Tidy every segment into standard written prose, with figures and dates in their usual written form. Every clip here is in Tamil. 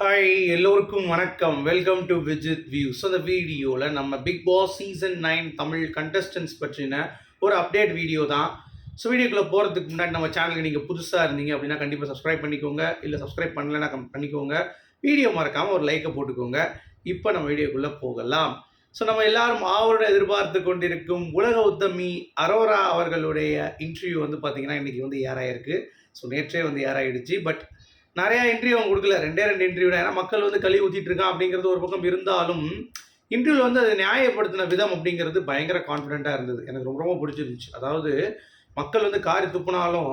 ஹாய் எல்லோருக்கும் வணக்கம். Welcome to Vijith view. So இந்த வீடியோவில் நம்ம Bigg Boss season 9 Tamil contestants பற்றின ஒரு அப்டேட் வீடியோ தான். ஸோ வீடியோக்குள்ளே போகிறதுக்கு முன்னாடி நம்ம சேனலுக்கு நீங்கள் புதுசாக இருந்தீங்க அப்படின்னா கண்டிப்பாக சப்ஸ்கிரைப் பண்ணிக்கோங்க. இல்லை சப்ஸ்கிரைப் பண்ணலைன்னா பண்ணிக்கோங்க. வீடியோ மறக்காமல் ஒரு லைக்கை போட்டுக்கோங்க. இப்போ நம்ம வீடியோக்குள்ளே போகலாம். ஸோ நம்ம எல்லாரும் ஆவலோட எதிர்பார்த்து கொண்டிருக்கும் உலக உத்தமி அரோரா அவர்களுடைய இன்டர்வியூ வந்து பார்த்திங்கன்னா இன்றைக்கி வந்து ஏர் ஆகிருக்கு. ஸோ நேற்றே வந்து ஏர் ஆகிடுச்சு. பட் நிறையா இன்டர்வியூ அவங்க கொடுக்கல, 2 இன்டர்வியூ தான். ஏன்னா மக்கள் வந்து கழுவி ஊற்றிட்டு இருக்கான் அப்படிங்கிறது ஒரு பக்கம் இருந்தாலும் இன்டர்வியூவில் வந்து அதை நியாயப்படுத்தின விதம் அப்படிங்கிறது பயங்கர கான்ஃபிடென்ட்டாக இருந்தது. எனக்கு ரொம்ப ரொம்ப பிடிச்சிருந்துச்சு. அதாவது மக்கள் வந்து காரி துப்புனாலும்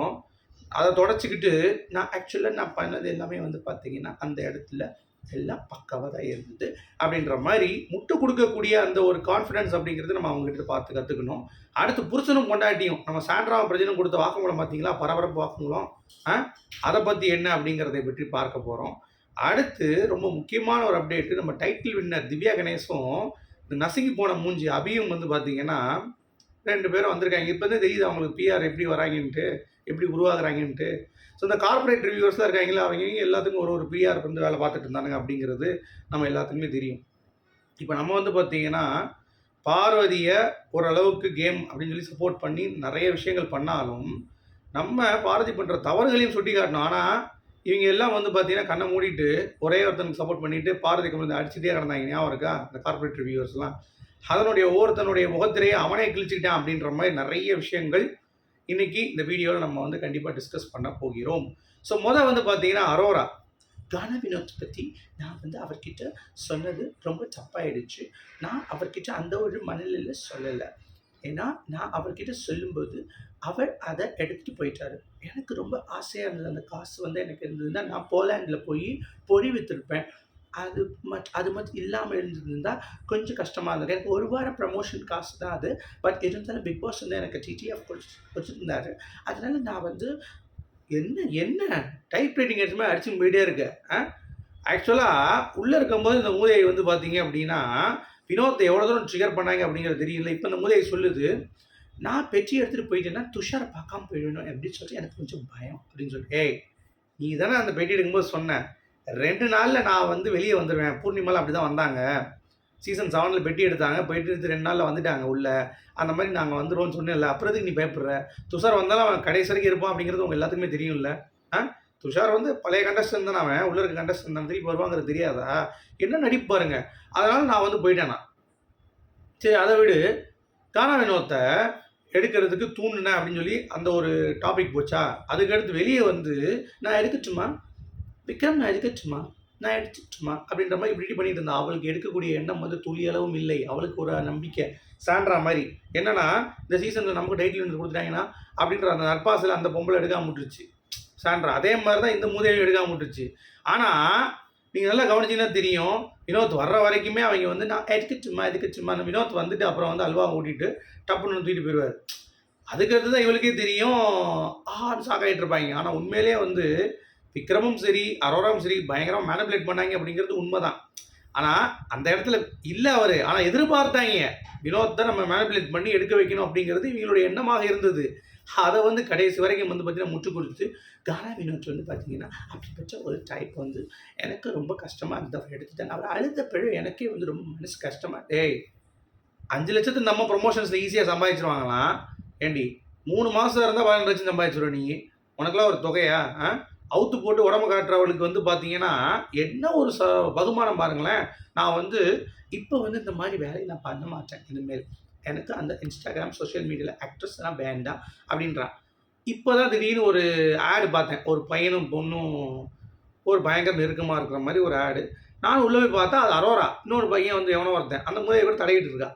அதை தொடச்சிக்கிட்டு நான் பண்ணது எல்லாமே வந்து பார்த்தீங்கன்னா அந்த இடத்துல எல்லாம் பக்காவாக தான் இருந்தது அப்படின்ற மாதிரி முட்டு கொடுக்கக்கூடிய அந்த ஒரு கான்ஃபிடென்ஸ் அப்படிங்கிறது நம்ம அவங்ககிட்ட பார்த்து கற்றுக்கணும். அடுத்து புருஷனும் பொண்டாட்டியும் நம்ம சாண்ட்ரா பிரஜனும் கொடுத்த வாக்குமூலம் பார்த்தீங்களா, பரபரப்பு வாக்குமூலம். அதை பற்றி என்ன அப்படிங்கிறதை பற்றி பார்க்க போகிறோம். அடுத்து ரொம்ப முக்கியமான ஒரு அப்டேட்டு, நம்ம டைட்டில் வின்னர் திவ்யா கணேசும் இந்த நசுங்கி போன மூஞ்சி அபியும் வந்து பார்த்திங்கன்னா 2 பேரும் வந்திருக்காங்க. இப்போ தான் தெரியுது அவங்களுக்கு பிஆர் எப்படி வராங்கன்ட்டு, எப்படி உருவாகுறாங்கன்ட்டு. ஸோ இந்த கார்பரேட் ரிவ்யூவர்ஸ்லாம் இருக்காங்களா, அவங்க எல்லாத்துக்கும் ஒரு பிஆர் வந்து வேலை பார்த்துட்டு இருந்தானுங்க அப்படிங்கிறது நம்ம எல்லாத்துக்குமே தெரியும். இப்போ நம்ம வந்து பார்த்திங்கன்னா பார்வதியை ஓரளவுக்கு கேம் அப்படின்னு சொல்லி சப்போர்ட் பண்ணி நிறைய விஷயங்கள் பண்ணாலும் நம்ம பார்வதி பண்ணுற தவறுகளையும் சுட்டி காட்டணும். ஆனால் இவங்க எல்லாம் வந்து பார்த்தீங்கன்னா கண்ணை மூடிட்டு ஒரே ஒருத்தனுக்கு சப்போர்ட் பண்ணிவிட்டு பார்வதிக்கு வந்து அடிச்சுட்டே கிடந்தாங்க. ஞாபகம் இருக்கா இந்த கார்பரேட் ரிவ்யூவர்ஸ்லாம்? அதனுடைய ஒவ்வொருத்தனுடைய முகத்திலேயே அவனே கிழிச்சிக்கிட்டான் அப்படின்ற மாதிரி நிறைய விஷயங்கள் இன்றைக்கி இந்த வீடியோவில் நம்ம வந்து கண்டிப்பாக டிஸ்கஸ் பண்ண போகிறோம். ஸோ வந்து பார்த்தீங்கன்னா அரோரா கானா வினோத் பற்றி நான் வந்து அவர்கிட்ட சொன்னது ரொம்ப தப்பாயிடுச்சு. நான் அவர்கிட்ட அந்த ஒரு மனநிலையில் சொல்லலை. ஏன்னா நான் அவர்கிட்ட சொல்லும்போது அவர் அதை எடுத்துகிட்டு போயிட்டார். எனக்கு ரொம்ப ஆசையாக இருந்தது. அந்த காசு வந்து எனக்கு இருந்ததுன்னா நான் போலாண்டில் போய் பொறி விற்றுருப்பேன். அது மட்டும் இல்லாமல் இருந்ததுன்னா கொஞ்சம் கஷ்டமாக இருந்தது. எனக்கு 1 வாரம் ப்ரமோஷன் காசு தான் அது. பட் இருந்தாலும் பிக் பாஸ் வந்து எனக்கு டிடிஎஃப் கொடுத்துருந்தாரு. அதனால் நான் வந்து என்ன டைப் ரைட்டிங் எடுத்துமே அடிச்சுன்னு போயிட்டே இருக்கேன். ஆக்சுவலாக உள்ளே இருக்கும்போது இந்த மூதையை வந்து பார்த்தீங்க அப்படின்னா வினோத்தை எவ்வளோ தூரம் ட்ரிகர் பண்ணாங்க அப்படிங்கிறது தெரியல. இப்போ இந்த மூதையை சொல்லுது, நான் பெட்டி எடுத்துகிட்டு போயிட்டேன்னா துஷாரை பார்க்காம போயிடணும் அப்படின்னு சொல்லிட்டு எனக்கு கொஞ்சம் பயம் அப்படின்னு சொல்லிட்டு, நீ தானே அந்த பெட்டி எடுக்கும்போது சொன்னேன் 2 நாளில் நான் வந்து வெளியே வந்துடுவேன். பூர்ணிமாவில் அப்படி தான் வந்தாங்க. சீசன் 7 பெட்டி எடுத்தாங்க, போயிட்டு 2 நாளில் வந்துட்டாங்க உள்ள. அந்த மாதிரி நாங்கள் வந்துடுவோம்னு சொன்னேன்ல, அப்புறம் நீ பயப்படுற? துஷார் வந்தாலும் அவன் கடைசி வரைக்கும் இருப்பான் அப்படிங்கிறது உங்கள் எல்லாத்துக்குமே தெரியும்ல. துஷார் வந்து பழைய கண்டஸ்டன் தானே, அவன் உள்ள இருக்க கண்டஸ்டன் தான், திருப்பி வருவாங்கிறது தெரியாதா? என்ன நடிப்பு பாருங்க. அதனால் நான் வந்து போயிட்டேனா. சரி அதை விடு. கானா வினோத்தை எடுக்கிறதுக்கு தூண்டுனேன் அப்படின்னு சொல்லி அந்த ஒரு டாபிக் போச்சா? அதுக்கடுத்து வெளியே வந்து நான் எடுக்கட்டுமா விக்ரம், நான் எடுத்துட்டுமா அப்படின்ற மாதிரி இப்படி பண்ணிட்டு இருந்தா. அவளுக்கு எடுக்கக்கூடிய எண்ணம் வந்து துளி அளவும் இல்லை. அவளுக்கு ஒரு நம்பிக்கை சாண்ட்ரா மாதிரி. என்னன்னா இந்த சீசனில் நமக்கு டைட்டில் வந்து கொடுத்துட்டாங்கன்னா அப்படின்ற அந்த நட்பாசில் அந்த பொம்பளை எடுக்காம விட்டுருச்சு சாண்ட்ரா. அதே மாதிரி தான் இந்த மூதேவி எடுக்காம விட்டுருச்சு. ஆனால் நீங்கள் நல்லா கவனிச்சிங்கன்னா தெரியும், வினோத் வர்ற வரைக்குமே அவங்க வந்து நான் எடுக்கட்டுமா அந்த வினோத் வந்துட்டு அப்புறம் வந்து அல்வா ஓட்டிட்டு டப்புன்னு தூக்கிட்டு போயிடுவார். அதுக்கடுத்து தான் இவளுக்கே தெரியும் சாக்காயிட்டு இருப்பாங்க. ஆனால் உண்மையிலே வந்து விக்ரமும் சரி அரோராவும் சரி பயங்கரமாக மேனிபுலேட் பண்ணாங்க அப்படிங்கிறது உண்மை தான். ஆனால் அந்த இடத்துல இல்லை அவர். ஆனால் எதிர்பார்த்தாங்க வினோத் தான் நம்ம மேனிபுலேட் பண்ணி எடுக்க வைக்கணும் அப்படிங்கிறது இவங்களுடைய எண்ணமாக இருந்தது. அதை வந்து கடைசி வரைக்கும் வந்து பார்த்திங்கன்னா முட்டு கொடுத்து கானா வினோத் வந்து பார்த்திங்கன்னா அப்படிப்பட்ட ஒரு டைப் வந்து எனக்கு ரொம்ப கஷ்டமாக இருந்தது. அவர் எடுத்துட்டேன். அவர் அழுத பிழை எனக்கே வந்து ரொம்ப மனசு கஷ்டமாக. 5 லட்சத்துக்கு நம்ம ப்ரொமோஷன்ஸில் ஈஸியாக சம்பாதிச்சிருவாங்களாம். ஏண்டி 3 மாதம் இருந்தால் 12 லட்சம் சம்பாதிச்சிருவோம். நீ உனக்குலாம் ஒரு தொகையா? அவுத்து போட்டு உடம்பு காட்டுறவளுக்கு வந்து பார்த்தீங்கன்னா என்ன ஒரு பகுமானம் பாருங்களேன். நான் வந்து இப்போ வந்து இந்த மாதிரி வேலையை நான் பண்ண மாட்டேன் இனிமேல். எனக்கு அந்த இன்ஸ்டாகிராம் சோஷியல் மீடியாவில் ஆக்ட்ரஸ்லாம் வேண்டாம் அப்படின்றான். இப்போ தான் திடீர்னு ஒரு ஆடு பார்த்தேன். ஒரு பையனும் பொண்ணும் ஒரு பயங்கர நெருக்கமாக இருக்கிற மாதிரி ஒரு ஆடு. நானும் உள்ளே போய் பார்த்தா அது அரோரா. இன்னொரு பையன் வந்து எவனோ ஒருத்தன் அந்த முதலை கூட தடையிட்டு இருக்கா.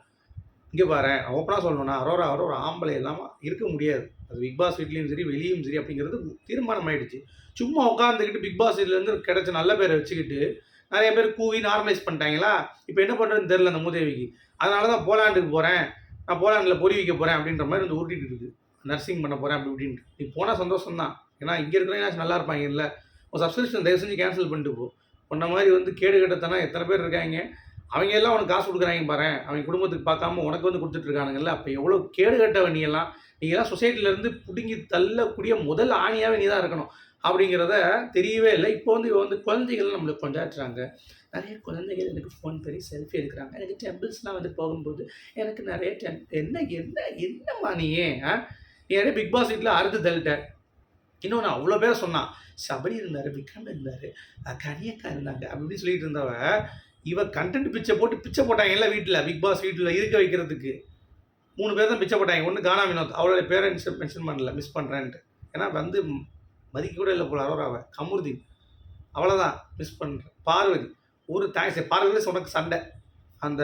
இங்கே பாரு, ஓப்பனாக சொல்லணும்னா அரோரா ஒரு ஆம்பளை இல்லாமல் இருக்க முடியாது. அது பிக் பாஸ் வீட்லேயும் சரி வெளியும் சரி அப்படிங்கிறது தீர்மானம் ஆகிடுச்சு. சும்மா உட்காந்துக்கிட்டு பிக் பாஸ் வீட்லேருந்து கிடைச்ச நல்ல பேரை வச்சுக்கிட்டு நிறைய பேர் கூவி நார்மலைஸ் பண்ணிட்டாங்களா. இப்போ என்ன பண்ணுறதுன்னு தெரில அந்த மூதேவிக்கு. அதனால தான் போலாண்டுக்கு போகிறேன், நான் போலாண்டில் பொறி வைக்க போகிறேன் அப்படின்ற மாதிரி வந்து உருட்டிட்டு இருக்குது. நர்சிங் பண்ண போகிறேன் அப்படி இப்படின்ட்டு. நீ போனால் சந்தோஷம் தான். ஏன்னா இங்கே இருக்கிறவங்க நல்லா இருப்பாங்க. இல்லை உன் சப்ஸ்கிரிப்ஷன் தயவு செஞ்சு கேன்சல் பண்ணிட்டு போ. உன்ன மாதிரி வந்து கேடு கட்டத்தானா எத்தனை பேர் இருக்காங்க. அவங்க எல்லாம் உனக்கு காசு கொடுக்குறாங்க பாரு. அவங்க குடும்பத்துக்கு பார்க்காம உனக்கு வந்து கொடுத்துட்ருக்கானுங்கல்ல. அப்போ எவ்வளோ கேடு கட்டவன் நீ எல்லாம் சொசைட்டிலேருந்து பிடுங்கி தள்ளக்கூடிய முதல் ஆணியாகவே நீ தான் இருக்கணும். அப்படிங்கிறத தெரியவே இல்லை. இப்போ வந்து இவ வந்து குழந்தைகள் நம்மள கொண்டாடுறாங்க. நிறைய குழந்தைகள் எனக்கு ஃபோன் பண்ணி செல்ஃபி எடுக்குறாங்க. எனக்கு டெம்பிள்ஸ்லாம் வந்து போகும்போது எனக்கு நிறைய என்ன என்ன என்னம்மா நீ நீ யாரையோ பிக் பாஸ் வீட்ல அறுத்து தள்ளிட்ட. இன்னொன்னு அவ்வளோ பேர் சொன்னான். சபரி இருந்தாரு, விக்ரம் இருந்தாரு, கனியக்கா இருந்தாங்க அப்படி இப்படின்னு சொல்லிட்டு இருந்தவ, இவ கண்டென்ட் பிச்சை போட்டாங்கல்ல வீட்ல, பிக் பாஸ் வீட்ல இருக்க வைக்கிறதுக்கு. 3 பேர் தான் பிச்சை போட்டாங்க. ஒண்ணு கானா வினோத். அவளுடைய பேரண்ட்ஸ் மென்ஷன் பண்ணல. மிஸ் பண்றேன்ட்டு. ஏன்னா வந்து மதிக்க கூட இல்ல போல அரோராவ. கமருதீன். அவ்வளோதான் மிஸ் பண்றேன். பார்வதி. ஒரு தேங்க்ஸ். பார்வதி உனக்கு சண்டை. அந்த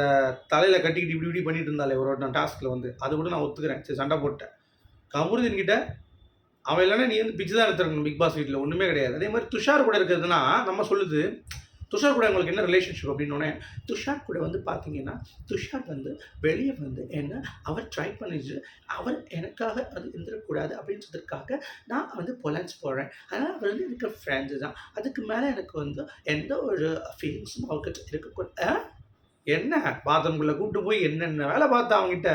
தலையில கட்டிக்கிட்டு இப்படி இப்படி பண்ணிட்டு இருந்தாலே ஒரு டாஸ்க்ல வந்து. அது கூட நான் ஒத்துக்கிறேன். சரி சண்டை போட்டேன். கமருதீன் கிட்ட அவன் இல்லைன்னா நீ வந்து பிச்சு தான் எடுத்துருக்கணும் பிக் பாஸ் வீட்டில், ஒன்றுமே கிடையாது. அதே மாதிரி துஷார் கூட இருக்கிறதுனா நம்ம சொல்லுது, துஷார் கூட உங்களுக்கு என்ன ரிலேஷன்ஷிப் அப்படின்னோடனே, துஷார் கூட வந்து பார்த்தீங்கன்னா துஷார் வந்து வெளியே வந்து என்ன அவர் ட்ரை பண்ணிட்டு அவர் எனக்காக அது இருந்துடக்கூடாது அப்படின்றதுக்காக நான் வந்து பொலன்ஸ் போடுறேன். அதனால் அவர் வந்து எனக்கு ஃப்ரெண்ட்ஸு தான். அதுக்கு மேலே எனக்கு வந்து எந்த ஒரு ஃபீலிங்ஸும் அவர்கிட்ட இருக்கக்கூடாது. என்ன பாத்ரூம்குள்ளே கூப்பிட்டு போய் என்னென்ன வேலை பார்த்தா அவங்ககிட்ட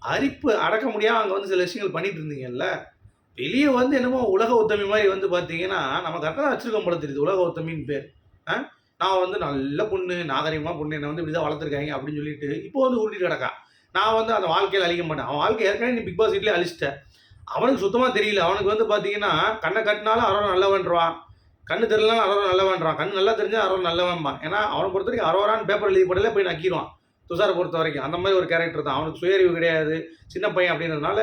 அரிப்பு அடக்க முடியாமல் அங்கே வந்து சில விஷயங்கள் பண்ணிட்டு இருந்தீங்கல்ல. வெளியே வந்து என்னமோ உலக உத்தமி மாதிரி வந்து பார்த்தீங்கன்னா நம்ம கரெக்டாக தான் வச்சுருக்கோம் போல தெரியுது. உலக உத்தமின்னு பேர். நான் வந்து நல்ல பொண்ணு, நாகரிகமாக பொண்ணு, என்னை வந்து இப்படி தான் வளர்த்துருக்காங்க அப்படின்னு சொல்லிட்டு இப்போ வந்து உருட்டிட்டு கிடக்கா. நான் வந்து அந்த வாழ்க்கையில் அழிக்க மாட்டேன். அவன் வாழ்க்கை ஏற்கனவே நீ பிக் பாஸ் வீட்லேயே அழிச்சிட்டேன். அவனுக்கு சுத்தமாக தெரியல. அவனுக்கு வந்து பார்த்தீங்கன்னா கண்ணை கட்டினாலும் அரோரா நல்லவன்றான், கண்ணு தெரியலனாலும் அரோரா நல்லவன்றான், கண்ணு நல்லா தெரிஞ்சால் அரோரா நல்லவன்பான். ஏன்னா அவனை பொறுத்த வரைக்கும் அரோரான்னு பேப்பர் எழுதி போடல போய் நக்கிடுவான். துஷாரை பொறுத்த வரைக்கும் அந்த மாதிரி ஒரு கேரக்டர் தான். அவனுக்கு சுயறிவு கிடையாது, சின்ன பையன் அப்படின்றதுனால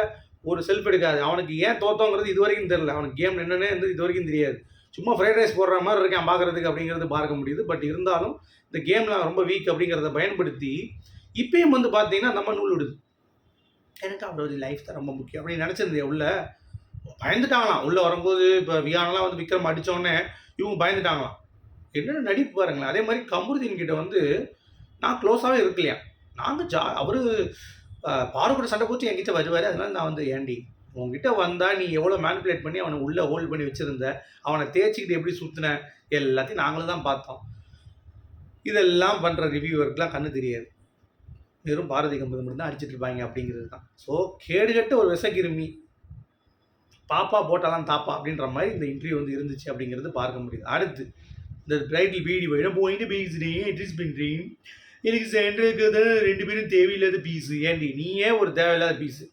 ஒரு செல்ஃப் எடுக்காது. அவனுக்கு ஏன் தோத்தோங்கிறது இது வரைக்கும் தெரியல. அவனுக்கு கேம் என்னன்னே வந்து இது வரைக்கும் தெரியாது. சும்மா ஃப்ரைட் ரைஸ் போடுற மாதிரி இருக்கான் பார்க்குறதுக்கு அப்படிங்கிறது பார்க்க முடியுது. பட் இருந்தாலும் இந்த கேமில் ரொம்ப வீக் அப்படிங்கிறத பயன்படுத்தி இப்பயும் வந்து பார்த்தீங்கன்னா நம்ம நூல் விடுது. எனக்கு அவரோட லைஃப் தான் ரொம்ப முக்கியம் அப்படின்னு நினச்சிருந்தேன். உள்ள பயந்துட்டாங்களாம். உள்ளே வரும்போது இப்போ வியானெலாம் வந்து விக்ரம் அடித்தோடனே இவங்க பயந்துட்டாங்களாம். என்னென்ன நடிப்பு பாருங்களேன். அதே மாதிரி கமருதீன் கிட்ட வந்து நான் க்ளோஸாகவே இருக்கலையா. நாங்கள் அவர் பாரு கூட சண்டை போட்டு என்கிட்ட வருவார். அதனால நான் வந்து ஏண்டி உங்ககிட்ட வந்தால் நீ எவ்வளோ மேனிப்புலேட் பண்ணி அவனை உள்ளே ஹோல்ட் பண்ணி வச்சுருந்த, அவனை தேய்ச்சிக்கிட்டு எப்படி சுற்றின எல்லாத்தையும் நாங்களும் தான் பார்த்தோம். இதெல்லாம் பண்ணுற ரிவ்யூவருக்குலாம் கண்ணு தெரியாது. வெறும் பாரதி கம்பது மட்டும் தான் அடிச்சுட்டு இருப்பாங்க அப்படிங்கிறது தான். ஸோ கேடுகட்ட ஒரு விசக்கிருமி பாப்பா போட்டாலாம் தாப்பா அப்படின்ற மாதிரி இந்த இன்டர்வியூ வந்து இருந்துச்சு அப்படிங்கிறது பார்க்க முடியுது. அடுத்து இந்த டைட்டில் வீடியோ என்ன போயிட்டு பேசுகிறேன், அட்ரஸ் பண்ணுறேன், எனக்கு சென்டருக்கு தான் 2 பேரும் தேவையில்லாத பீஸு. ஏண்டி நீயே ஒரு தேவையில்லாத பீஸு,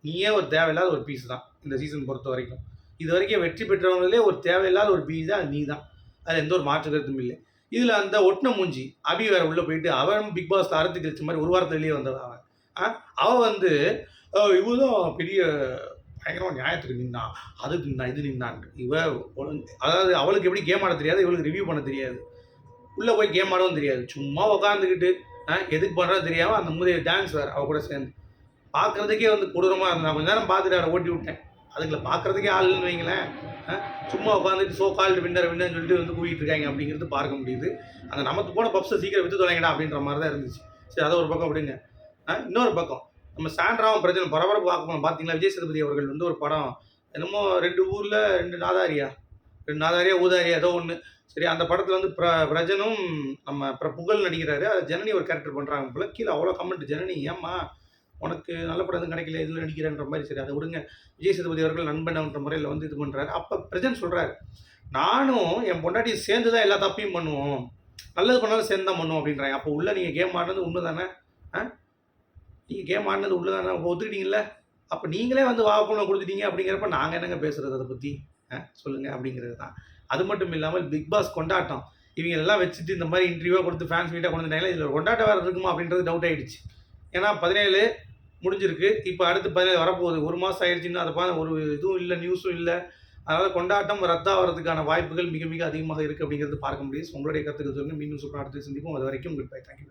நீயே ஒரு தேவையில்லாத ஒரு பீஸ் தான் இந்த சீசன் பொறுத்த வரைக்கும். இது வரைக்கும் வெற்றி பெற்றவங்களே ஒரு தேவையில்லாத ஒரு பீஸ் தான், அது நீ தான். அது எந்த ஒரு மாற்று கருத்தும் இல்லை. இதில் அந்த ஒட்டின மூஞ்சி அபி வேற உள்ளே போயிட்டு அவன் பிக் பாஸ்ல அறுத்து கழிச்ச மாதிரி ஒரு வாரத்தில் வெளியே வந்தவன். அவன் வந்து இவதான் பெரிய பயங்கரமாக நியாயத்துக்கு நின்னான், அதுக்கு நின்னா, இது நின்னான். அதாவது அவளுக்கு எப்படி கேம் ஆட தெரியாது, இவளுக்கு ரிவ்யூ பண்ண தெரியாது, உள்ளே போய் கேம் ஆடவும் தெரியாது. சும்மா உட்காந்துக்கிட்டு எதுக்கு பண்ணுறது தெரியாமல் அந்த முதல் டான்ஸ் வேறு அவள் கூட சேர்ந்து பார்க்குறதுக்கே வந்து கொடூரமாக இருந்தான். கொஞ்ச நேரம் பார்த்துட்டு அவரை ஓட்டி விட்டேன். அதுக்குள்ள பார்க்குறதுக்கே ஆள் இல்லைன்னு வைங்களேன். சும்மா உட்காந்துட்டு ஸோ கால்டு வின்னர்னு சொல்லிட்டு வந்து கூட்டிகிட்டு இருக்காங்க அப்படிங்கிறது பார்க்க முடியுது. அந்த நமக்கு போன பப்ஸை சீக்கிரம் விற்று தொலைங்கடா அப்படின்ற மாதிரி தான் இருந்துச்சு. சரி, அதை ஒரு பக்கம் விடுங்க. இன்னொரு பக்கம் நம்ம சாண்ட்ராவும் பிரச்சனை பரபரப்பு பார்க்கணும். பார்த்தீங்களா, விஜய் சேதுபதி அவர்கள் வந்து ஒரு படம் என்னமோ 2 ஊரில் 2 நாதாரியா ஊதாரியா ஏதோ ஒன்று. சரி, அந்த படத்தில் வந்து பிரஜனும் நம்ம புகழ் நடிக்கிறாரு. அது ஜனனி ஒரு கேரக்டர் பண்ணுறாங்க போல. கீழே அவ்வளோ கமெண்ட், ஜனனி ஏம்மா உனக்கு நல்ல படம் எதுவும் கிடைக்கல, இதில் நடிக்கிறேன்ற மாதிரி. சரி, அதை விடுங்க. விஜய் சேதுபதி அவர்கள் நண்பன்ற முறையில் வந்து இது பண்ணுறாரு. அப்போ பிரஜன் சொல்கிறாரு, நானும் என் பொண்டாட்டி சேர்ந்து தான் எல்லா தப்பையும் பண்ணுவோம், நல்லது பண்ணாலும் சேர்ந்து தான் பண்ணுவோம் அப்படின்றாங்க. அப்போ உள்ள நீங்கள் கேம் ஆடினது உண்மை தானே? நீங்கள் கேம் ஆடினது உள்ள தானே? அப்போ ஒத்துக்கிட்டீங்களே. அப்போ நீங்களே வந்து வாக்குமூலம் கொடுத்துட்டீங்க அப்படிங்கிறப்ப நாங்கள் என்னங்க பேசுகிறது அதை பற்றி? சொல்லுங்கள் அப்படிங்கிறது தான். அது மட்டும் இல்லாமல் பிக் பாஸ் கொண்டாட்டம் இவங்க எல்லாம் வச்சுட்டு இந்த மாதிரி இன்டர்வியூவாக கொடுத்து ஃபேன்ஸ் மீட்டாக கொண்டு வந்தாங்களே, இதில் கொண்டாட்டம் வேறு இருக்குமா அப்படின்றது டவுட் ஆகிடுச்சு. ஏன்னா 17 முடிஞ்சிருக்கு, இப்போ அடுத்து 17 வரப்போகுது. 1 மாதம் ஆயிடுச்சுன்னா அதை ஒரு இதுவும் இல்லை, நியூஸும் இல்லை. அதனால் கொண்டாட்டம் ரத்தாகிறதுக்கான வாய்ப்புகள் மிக மிக அதிகமாக இருக்குது அப்படிங்கிறது பார்க்க முடியுது. உங்களுடைய கருத்துக்கள் சொல்லுங்கள். மீண்டும் சூப்பராக அடுத்து சந்திப்போம். அது வரைக்கும் குட் பை. தேங்க்யூ.